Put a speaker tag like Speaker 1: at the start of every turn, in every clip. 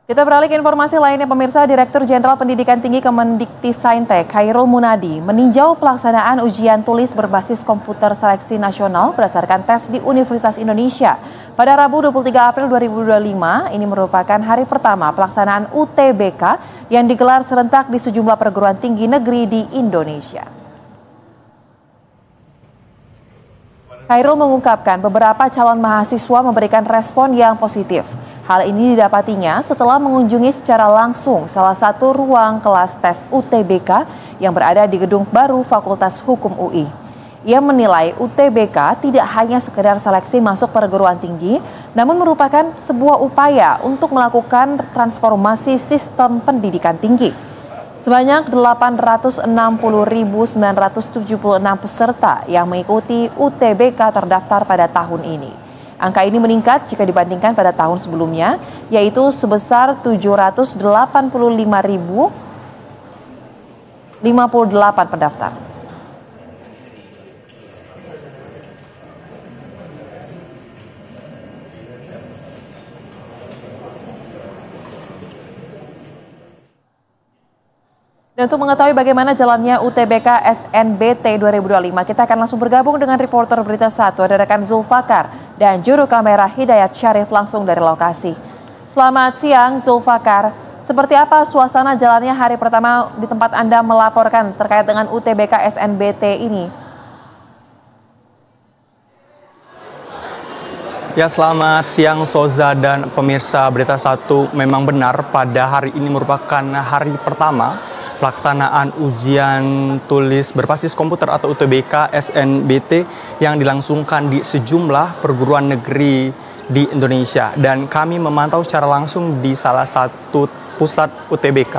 Speaker 1: Kita beralih ke informasi lainnya, pemirsa. Direktur Jenderal Pendidikan Tinggi Kemendikti-Saintek, Chairul Munadi, meninjau pelaksanaan ujian tulis berbasis komputer seleksi nasional berdasarkan tes di Universitas Indonesia. Pada Rabu 23 April 2025, ini merupakan hari pertama pelaksanaan UTBK yang digelar serentak di sejumlah perguruan tinggi negeri di Indonesia. Chairul mengungkapkan beberapa calon mahasiswa memberikan respon yang positif. Hal ini didapatinya setelah mengunjungi secara langsung salah satu ruang kelas tes UTBK yang berada di Gedung Baru Fakultas Hukum UI. Ia menilai UTBK tidak hanya sekedar seleksi masuk perguruan tinggi, namun merupakan sebuah upaya untuk melakukan transformasi sistem pendidikan tinggi. Sebanyak 860.976 peserta yang mengikuti UTBK terdaftar pada tahun ini. Angka ini meningkat jika dibandingkan pada tahun sebelumnya, yaitu sebesar 785.058 pendaftar. Dan untuk mengetahui bagaimana jalannya UTBK SNBT 2025, kita akan langsung bergabung dengan reporter Berita 1, ada rekan Zulfakar dan juru kamera Hidayat Syarif langsung dari lokasi. Selamat siang Zulfakar, seperti apa suasana jalannya hari pertama di tempat Anda melaporkan terkait dengan UTBK SNBT ini?
Speaker 2: Ya, selamat siang Soza dan pemirsa Berita 1. Memang benar pada hari ini merupakan hari pertama pelaksanaan ujian tulis berbasis komputer atau UTBK SNBT yang dilangsungkan di sejumlah perguruan negeri di Indonesia. Dan kami memantau secara langsung di salah satu pusat UTBK,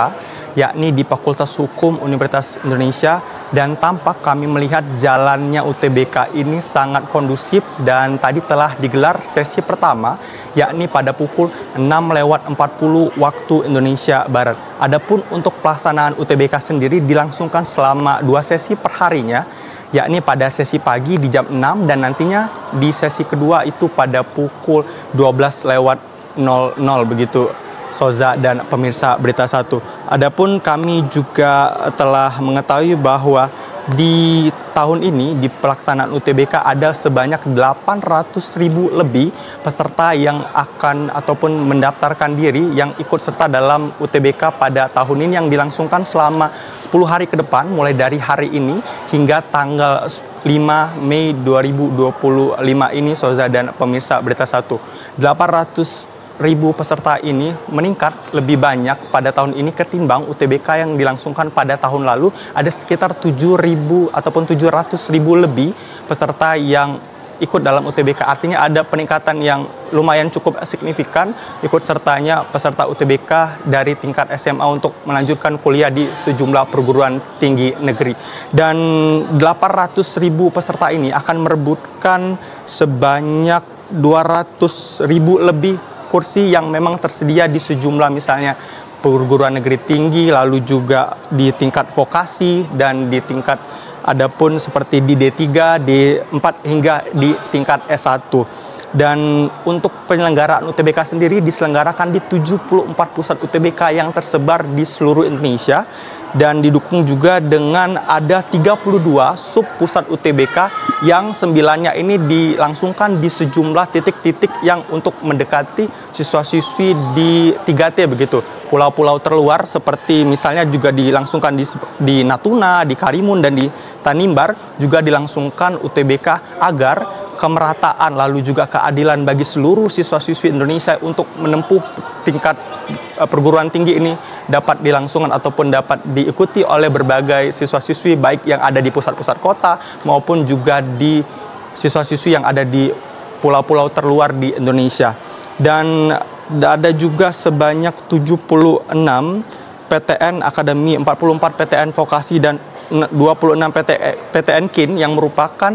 Speaker 2: yakni di Fakultas Hukum Universitas Indonesia. Dan tampak kami melihat jalannya UTBK ini sangat kondusif dan tadi telah digelar sesi pertama, yakni pada pukul 6:40 waktu Indonesia Barat. Adapun untuk pelaksanaan UTBK sendiri dilangsungkan selama 2 sesi perharinya, yakni pada sesi pagi di jam 6 dan nantinya di sesi kedua itu pada pukul 12:00 begitu. Soza dan pemirsa Berita 1. Adapun kami juga telah mengetahui bahwa di tahun ini di pelaksanaan UTBK ada sebanyak 800.000 lebih peserta yang akan ataupun mendaftarkan diri yang ikut serta dalam UTBK pada tahun ini yang dilangsungkan selama 10 hari ke depan mulai dari hari ini hingga tanggal 5 Mei 2025 ini, Soza dan pemirsa Berita 1. 800.000 peserta ini meningkat lebih banyak pada tahun ini ketimbang UTBK yang dilangsungkan pada tahun lalu. Ada sekitar 7.000 ataupun 700.000 lebih peserta yang ikut dalam UTBK. Artinya ada peningkatan yang lumayan cukup signifikan ikut sertanya peserta UTBK dari tingkat SMA untuk melanjutkan kuliah di sejumlah perguruan tinggi negeri. Dan 800.000 peserta ini akan merebutkan sebanyak 200.000 lebih kursi yang memang tersedia di sejumlah misalnya perguruan negeri tinggi, lalu juga di tingkat vokasi dan di tingkat adapun seperti di D3, D4 hingga di tingkat S1. Dan untuk penyelenggaraan UTBK sendiri diselenggarakan di 74 pusat UTBK yang tersebar di seluruh Indonesia dan didukung juga dengan ada 32 sub pusat UTBK yang 9-nya ini dilangsungkan di sejumlah titik-titik yang untuk mendekati siswa-siswi di 3T begitu. Pulau-pulau terluar seperti misalnya juga dilangsungkan di Natuna, di Karimun dan di Tanimbar juga dilangsungkan UTBK agar kemerataan lalu juga keadilan bagi seluruh siswa-siswi Indonesia untuk menempuh tingkat perguruan tinggi ini dapat dilangsungkan ataupun dapat diikuti oleh berbagai siswa-siswi baik yang ada di pusat-pusat kota maupun juga di siswa-siswi yang ada di pulau-pulau terluar di Indonesia. Dan ada juga sebanyak 76 PTN Akademi, 44 PTN Vokasi dan 26 PTN KIN yang merupakan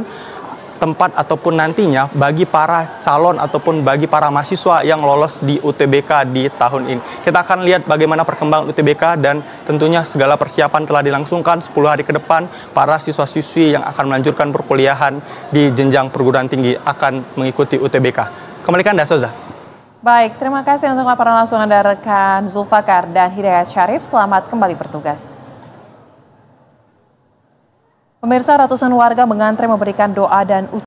Speaker 2: tempat ataupun nantinya bagi para calon ataupun bagi para mahasiswa yang lolos di UTBK di tahun ini. Kita akan lihat bagaimana perkembangan UTBK dan tentunya segala persiapan telah dilangsungkan 10 hari ke depan. Para siswa-siswi yang akan melanjutkan perkuliahan di jenjang perguruan tinggi akan mengikuti UTBK. Kembalikan Anda, Soza.
Speaker 1: Baik, terima kasih untuk laporan langsung Anda rekan Zulfakar dan Hidayat Syarif. Selamat kembali bertugas. Pemirsa, ratusan warga mengantre memberikan doa dan ucapan